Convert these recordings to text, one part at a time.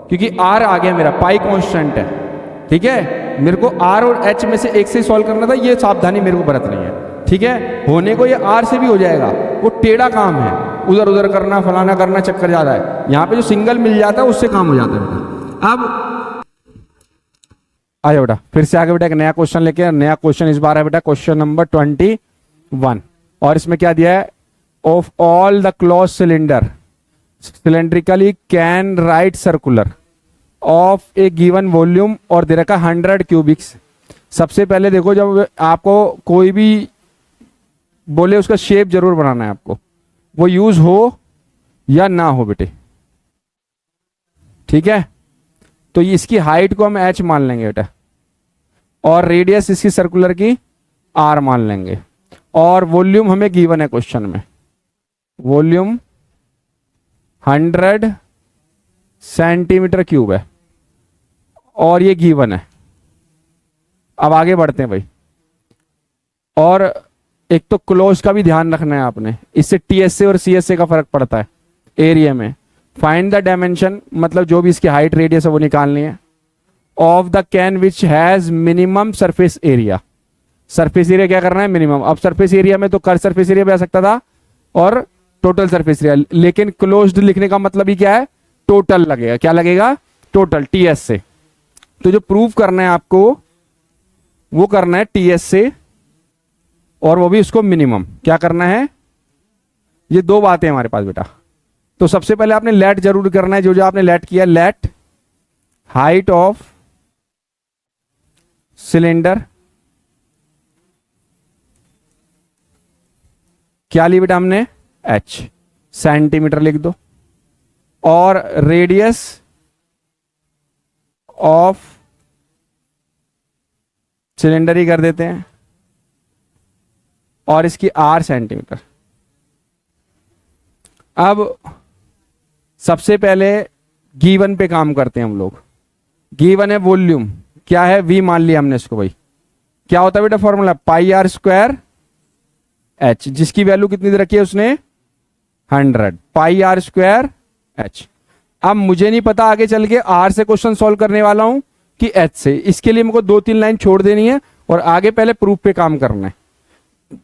क्योंकि आर आ गया मेरा, पाई कांस्टेंट है, ठीक है। मेरे को आर और एच में से एक से सॉल्व करना था, ये सावधानी मेरे को बरतनी है, ठीक है। होने को ये आर से भी हो जाएगा, वो टेढ़ा काम है, उधर उधर करना, फलाना करना, चक्कर ज्यादा है। यहाँ पे जो सिंगल मिल जाता है उससे काम हो जाता है बेटा। अब आ जाओ बेटा, फिर से आगे बेटा एक नया क्वेश्चन लेके, नया क्वेश्चन इस बार है बेटा क्वेश्चन नंबर 21, और इसमें क्या दिया है, of all the close cylinder cylindrically can write circular of A given volume और दे रखा 100 क्यूबिक्स। सबसे पहले देखो, जब आपको कोई भी बोले उसका शेप जरूर बनाना है आपको, वो यूज हो या ना हो बेटे, ठीक है। तो इसकी हाइट को हम h मान लेंगे बेटा, और रेडियस इसकी सर्कुलर की r मान लेंगे, और वॉल्यूम हमें गिवन है क्वेश्चन में, वॉल्यूम 100 सेंटीमीटर क्यूब है, और ये गिवन है। अब आगे बढ़ते हैं भाई, और एक तो क्लोज का भी ध्यान रखना है आपने, इससे टीएसए और सीएसए का फर्क पड़ता है एरिया में। फाइंड द डायमेंशन, मतलब जो भी इसकी हाइट रेडियस है वो निकालनी है, of the can which has minimum surface area. Surface area क्या करना है, मिनिमम। अब सरफेस एरिया में तो कर सरफेस एरिया भी आ सकता था और टोटल सरफेस एरिया, लेकिन क्लोज्ड लिखने का मतलब ही क्या है, टोटल लगेगा। क्या लगेगा, टोटल, टीएस से। तो जो प्रूव करना है आपको वो करना है टीएस से, और वो भी उसको मिनिमम। क्या करना है, ये दो बातें हमारे पास बेटा। तो सबसे पहले आपने लेट जरूर करना है, जो जो आपने लेट किया, लेट हाइट ऑफ सिलेंडर, क्या ली बेटा हमने, h, सेंटीमीटर लिख दो, और रेडियस ऑफ सिलेंडर ही कर देते हैं, और इसकी r सेंटीमीटर। अब सबसे पहले गिवन पे काम करते हैं हम लोग। गिवन है वॉल्यूम, क्या है, v मान लिया हमने इसको भाई। क्या होता है बेटा formula, pi r square h, जिसकी वैल्यू कितनी दे रखी है उसने, 100, पाई आर स्क्वायर h। अब मुझे नहीं पता आगे चल के r से क्वेश्चन सॉल्व करने वाला हूं कि h से, इसके लिए मुझको 2-3 लाइन छोड़ देनी है और आगे पहले प्रूफ पे काम करना है,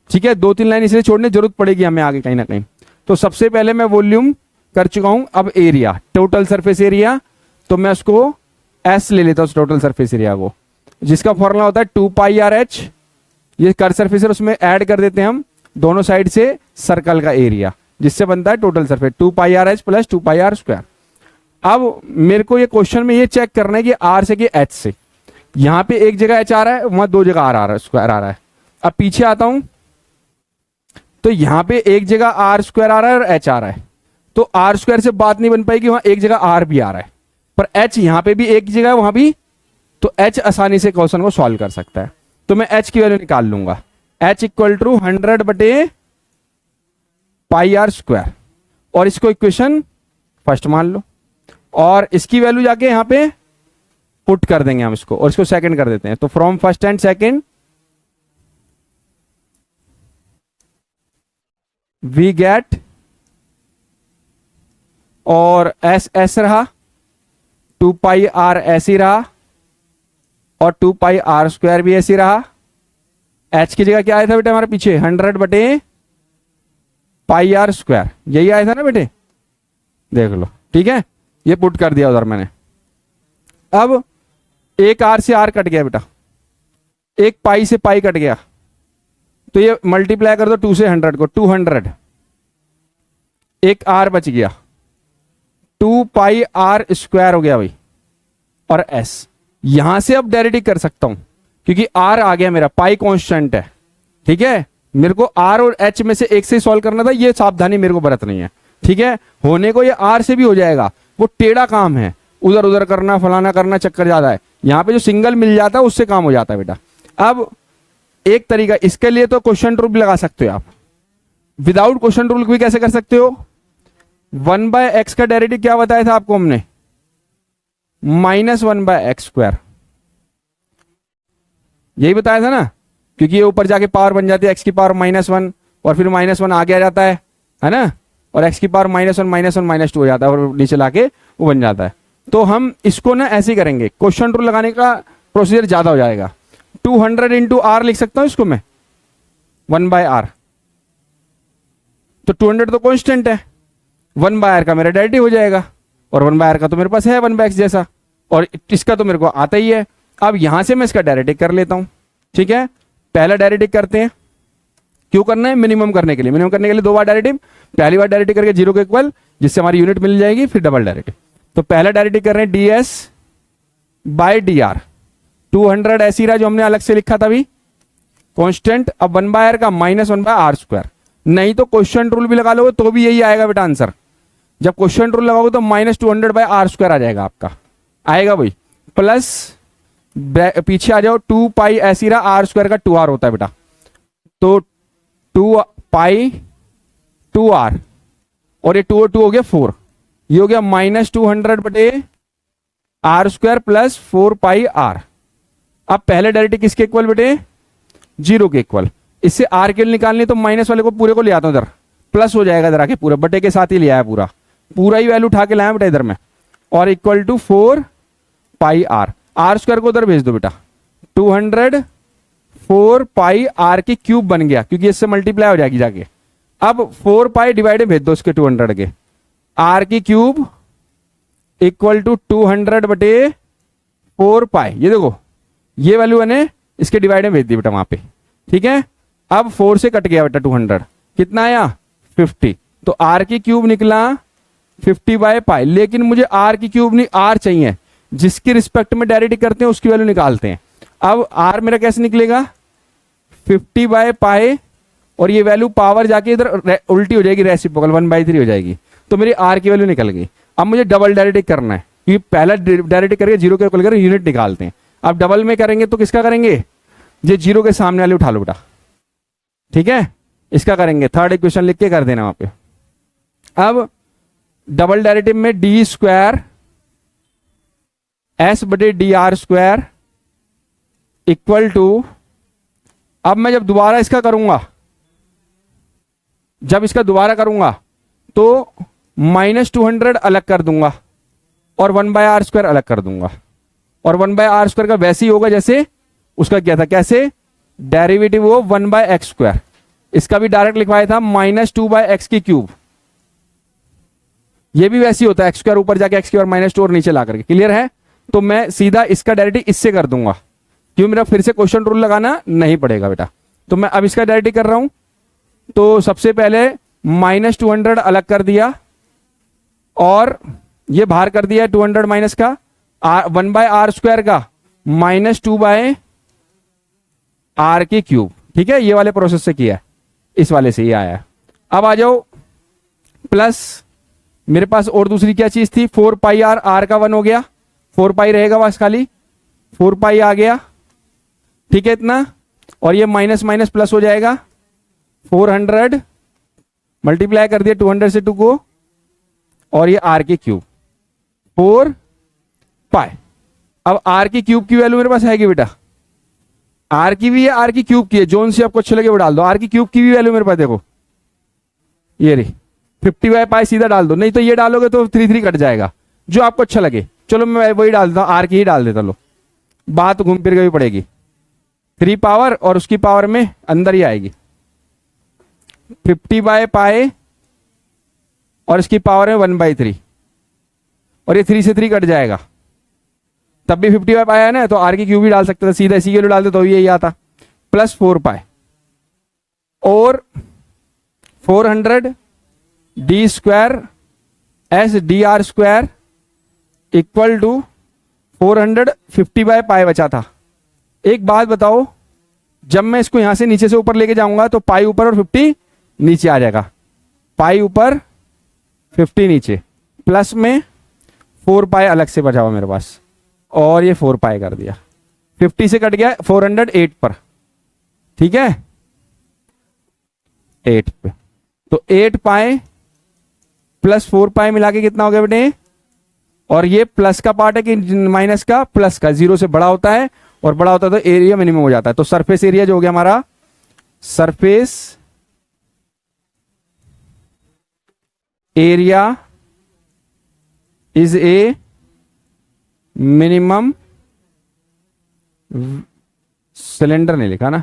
ठीक है। 2-3 लाइन इसलिए छोड़ने की जरूरत पड़ेगी हमें आगे कहीं ना कहीं। तो सबसे पहले मैं वॉल्यूम कर चुका हूं, अब एरिया, टोटल सरफेस एरिया, तो मैं उसको s ले लेता हूं, टोटल सरफेस एरिया को, जिसका फॉर्मूला होता है 2 पाई आर एच। ये कर सरफेस है, उसमें ऐड कर देते हैं हम दोनों साइड से सर्कल का एरिया, जिससे बनता है total surface 2 pi r h plus 2 pi r square. अब मेरे को ये क्वेश्चन में ये चेक करना है कि आर से कि एच से, यहां पे एक जगह एच आ रहा है, वहां दो जगह आर आ रहा है, स्क्वायर आ रहा है। अब पीछे आता हूं तो यहां पे एक जगह आर स्क्वायर आ रहा है और एच आ रहा है, तो आर स्क्वायर से बात नहीं बन पाएगी, वहां एक जगह आर भी आ रहा है, पर एच यहां पे भी एक जगह वहां भी, तो एच आसानी से क्वेश्चन को सॉल्व कर सकता है। तो मैं एच की वैल्यू निकाल लूंगा, एच इक्वल टू 100 बटे पाई आर स्क्वायर, और इसको इक्वेशन फर्स्ट मान लो, और इसकी वैल्यू जाके यहां पे पुट कर देंगे हम इसको, और इसको सेकंड कर देते हैं। तो from first and second we get, और एस एस रहा, 2 पाई आर ऐसी रहा, और 2 पाई आर स्क्वायर भी ऐसी रहा। एच की जगह क्या आया था बेटे हमारे पीछे, 100 बटे पाई आर स्क्वायर, यही आया था ना बेटे, देख लो, ठीक है। ये पुट कर दिया उधर मैंने। अब एक आर से आर कट गया बेटा, एक पाई से पाई कट गया, तो ये मल्टीप्लाई कर दो 2 से 100 को, 200, एक आर बच गया, 2 पाई आर स्क्वायर हो गया भाई, और एस यहां से अब डायरेक्ट कर सकता हूं क्योंकि आर आ गया मेरा, पाई कांस्टेंट है, ठीक है। मेरे को आर और एच में से एक से सॉल्व करना था, ये सावधानी मेरे को बरतनी है, ठीक है। होने को ये आर से भी हो जाएगा, वो टेढ़ा काम है, उधर उधर करना, फलाना करना, चक्कर ज्यादा है। यहां पे जो सिंगल मिल जाता है उससे काम हो जाता है बेटा। अब एक तरीका इसके लिए, तो क्वेश्चन रूल भी लगा सकते हो आप, विदाउट क्वेश्चन रूल भी कैसे कर सकते हो। 1/x का डेरिवेटिव क्या बताया था आपको हमने, -1/x स्क्वायर, यही बताया था ना, क्योंकि ये ऊपर जाके पावर बन जाती है x की पावर -1, और फिर -1 आगे आ जाता है ना, और x की पावर -1 -1 -2 हो जाता है, और नीचे लाके वो बन जाता है। तो हम इसको ना ऐसे ही करेंगे, क्वेश्चन रूल लगाने का प्रोसीजर ज्यादा हो जाएगा। 200 इंटू आर लिख सकता हूं इसको मैं, 1/r। तो 200 तो कांस्टेंट है, 1/r का मेरा डेरिवेटिव हो जाएगा, और 1/r का तो मेरे पास है 1/x जैसा, और इसका तो मेरे को आता ही है। अब यहां से मैं इसका डेरिवेटिव कर लेता हूं। ठीक है, पहला डेरिवेटिव करते हैं। क्यों करना है? मिनिमम करने के लिए। मिनिमम करने के लिए 2 बार डेरिवेटिव, पहली बार डेरिवेटिव करके 0 के इक्वल, जिससे हमारी यूनिट मिल जाएगी, फिर डबल डेरिवेटिव। तो पहला डेरिवेटिव कर रहे हैं ds बाय dr। 200 ऐसी रहा जो हमने अलग से लिखा था अभी कांस्टेंट। अब 1/r का -1/r²। नहीं तो क्वेश्चन रूल भी लगा लोगे तो भी यही आएगा बेटा आंसर। जब क्वेश्चन रूल लगाओगे तो -200/r² आ जाएगा आपका, आएगा भाई। प्लस पीछे आ जाओ, 2 पाई ऐसी रहा, r² का 2r होता है बेटा, तो 2 पाई 2r, और ये 2 और 2 हो गया 4, ये हो गया -200/r² प्लस 4 पाई r। अब पहले डेरिवेटिव किसके इक्वल बेटे? 0 के इक्वल। इससे r के लिए निकालनी तो माइनस वाले को पूरे को ले आता हूं इधर, प्लस हो जाएगा इधर आके, पूरा बटे के साथ ही ले आया, पूरा पूरा ही वैल्यू उठा के लाया बेटा इधर में, और equal to 4 pi r। r² को उधर भेज दो बेटा, 200 4 पाई r की क्यूब बन गया, क्योंकि इससे मल्टीप्लाई हो जाएगी जाके। अब 4 पाई डिवाइड भेज दो इसके 200 के, r की क्यूब इक्वल टू 200 बटे 4 पाई। ये देखो ये वैल्यू मैंने इसके डिवाइड में भेज दी बेटा वहां पे। ठीक है, अब 4 से कट गया बेटा 200, कितना आया? 50। तो r की क्यूब निकला 50/पाई, लेकिन मुझे r की क्यूब नहीं, r चाहिए, जिसके रिस्पेक्ट में डेरिवेटिव करते हैं उसकी वैल्यू निकालते हैं। अब r मेरा कैसे निकलेगा? 50/पाई, और ये वैल्यू पावर जाके इधर उल्टी हो जाएगी, रेसिप्रोकल 1/3 हो जाएगी, तो मेरी r की वैल्यू निकल गई। अब मुझे डबल डेरिवेटिव करना है, क्योंकि पहला डेरिवेटिव करके 0 के इक्वल कर यूनिट निकालते हैं। अब डबल में करेंगे तो किसका करेंगे? ये 0 के सामने वाले उठा लो बेटा। ठीक है, इसका करेंगे, थर्ड इक्वेशन लिख के कर देना वहां पे। अब डबल डेरिवेटिव में d² s बटे dr² इक्वल टू, अब मैं जब दोबारा इसका करूंगा, जब इसका दोबारा करूंगा तो -200 अलग कर दूंगा और 1/r² अलग कर दूंगा, और 1/r² का वैसे ही होगा जैसे उसका क्या था, कैसे? डेरिवेटिव वो 1/x²। इसका भी डायरेक्ट लिखवाया था -2/x की क्यूब, ये भी वैसे ही होता है, x² ऊपर जाके x² -2 और नीचे ला करके। क्लियर है? तो मैं सीधा इसका डेरिवेटिव इससे कर दूंगा, क्यों मेरा फिर से क्वेश्चन रूल लगाना नहीं पड़ेगा बेटा। तो मैं अब इसका डेरिवेटिव कर रहा हूं, तो सबसे पहले -200 अलग कर दिया, और ये बाहर कर दिया 200 माइनस का 1/r² का -2/r की क्यूब। ठीक है, ये वाले प्रोसेस से किया है, इस वाले से ये आया। अब आ जाओ प्लस, मेरे पास और दूसरी क्या चीज थी? 4 पाई r का 1 हो गया, 4 पाई रहेगा बस खाली, 4 पाई आ गया। ठीक है इतना, और ये माइनस माइनस प्लस हो जाएगा, 400 मल्टीप्लाई कर दिया 200 से 2 को, और ये r की क्यूब 4 पाई। अब r की क्यूब की वैल्यू मेरे पास है कि बेटा? r की भी है, r की क्यूब की है, जोन से आपको अच्छे लगे वो डाल दो। r की क्यूब की भी वैल्यू मेरे पास देखो, ये रही 50/पाई, सीधा डाल दो, नहीं तो ये डालोगे तो 3 कट जाएगा, जो आपको अच्छा लगे। चलो मैं वही डाल देता हूं, r की ही डाल देता, लो बात घूम फिर गई पड़ेगी, 3 पावर और उसकी पावर में अंदर ही आएगी, 50/पाई और इसकी पावर है 1/3, और ये 3 से 3 कट जाएगा, तब भी 50/पाई है ना, तो r की क्यूब भी डाल सकते थे, सीधा इसी के लिए डालते तो यही आता, प्लस 4 पाई और 400 d² s dr² equal to 450/पाई बचा था। एक बात बताओ, जब मैं इसको यहां से नीचे से ऊपर लेके जाऊंगा तो पाई ऊपर और 50 नीचे आ जाएगा, पाई ऊपर 50 नीचे, प्लस में 4 पाई अलग से बचा हुआ मेरे पास, और ये 4 पाई कर दिया, 50 से कट गया 408 पर। ठीक है, 8 पे, तो 8 पाई प्लस 4 पाई मिला के कितना हो गया बेटे? और ये प्लस का पार्ट है कि माइनस का? प्लस का, 0 से बड़ा होता है, और बड़ा होता है तो एरिया मिनिमम हो जाता है। तो सरफेस एरिया जो हो गया हमारा, surface area is a minimum, cylinder नहीं लिखा ना,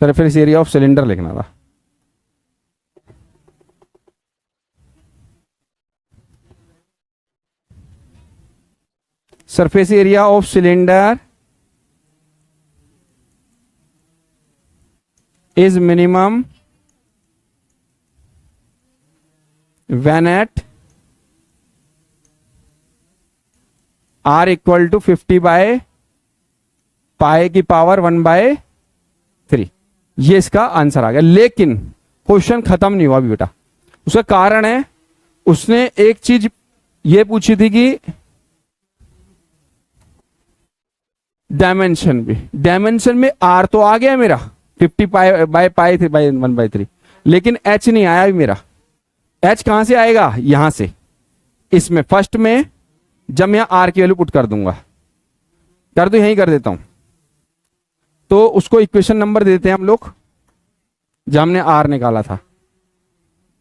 सरफेस एरिया ऑफ सिलेंडर लिखना था। Surface area of cylinder is minimum when at r equal to 50 by पाई की पावर 1/3। ये इसका आंसर आ गया। लेकिन क्वेश्चन खत्म नहीं हुआ अभी बेटा, उसका कारण है उसने एक चीज ये पूछी थी कि डायमेंशन भी, डायमेंशन में आर तो आ गया मेरा 50 बाय पाई थे बाय 1/3, लेकिन एच नहीं आया मेरा। एच कहां से आएगा? यहां से, इसमें फर्स्ट में जब मैं आर की वैल्यू पुट कर दूंगा, कर दो, यहीं कर देता हूं। तो उसको इक्वेशन नंबर देते हैं हम लोग जब हमने आर निकाला था,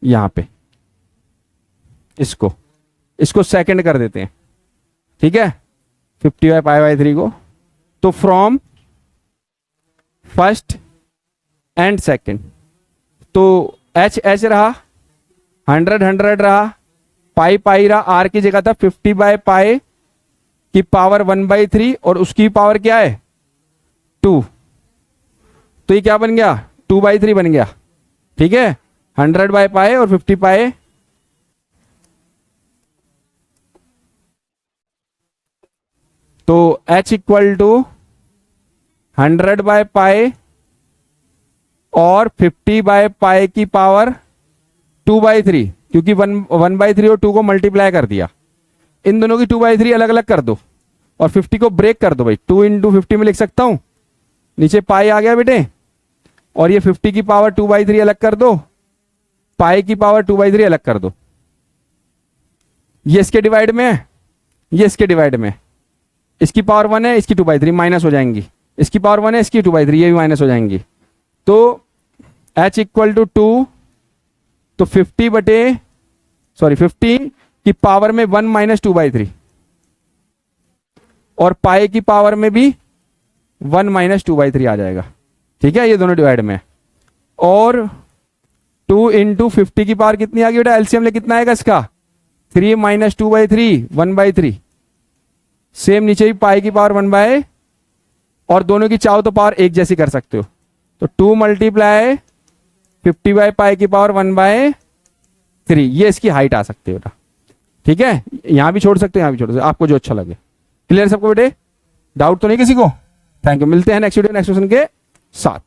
यहां पे इसको सेकंड कर देते हैं, ठीक है, 50 बाय पाई बाय 3 को। तो फ्रॉम फर्स्ट एंड सेकंड, तो एच एच रहा, 100 रहा, पाई पाई रहा, आर की जगह था 50 बाय पाई की पावर 1/3 और उसकी पावर क्या है 2, तो ये क्या बन गया 2/3 बन गया, ठीक है, 100 बाय पाई और 50 पाई। तो h equal to 100 by pi और 50 बाय पाई की पावर 2/3, क्योंकि 1/3 और 2 को मल्टीप्लाई कर दिया, इन दोनों की 2/3 अलग अलग कर दो और 50 को ब्रेक कर दो भाई, 2 इंटू 50 में लिख सकता हूं, नीचे पाई आ गया बेटे, और ये 50 की पावर 2/3 अलग कर दो, पाई की पावर 2/3 अलग कर दो। ये इसके डिवाइड में है, ये इसके डिवाइड में, इसकी पावर 1 है, इसकी 2/3 माइनस हो जाएंगी, इसकी पावर 1 है, इसकी 2/3 ये भी माइनस हो जाएंगी। तो h इक्वल टू 2, तो 50 की पावर में 1 माइनस 2/3 और पाई की पावर में भी 1 माइनस 2/3 आ जाएगा, ठीक है, ये दोनों डिवाइड में। और 2 इंटू 50 की पावर कितनी आ गई बेटा, एलसीएम में कितना आएगा इसका 3 माइनस 2/3 1/3, सेम नीचे भी पाई की पावर 1 और दोनों की चाहो तो पावर एक जैसी कर सकते हो, तो 2 मल्टीप्लाई 50 बाय पाई की पावर 1/3, ये इसकी हाइट आ सकती है बेटा, ठीक है, यहां भी छोड़ सकते हो, यहां भी छोड़ सकते हो, आपको जो अच्छा लगे। क्लियर सबको बेटे, डाउट तो नहीं किसी को? थैंक यू, मिलते हैं नेक्स्ट वीडियो नेक्स्ट क्वेश्चन के साथ।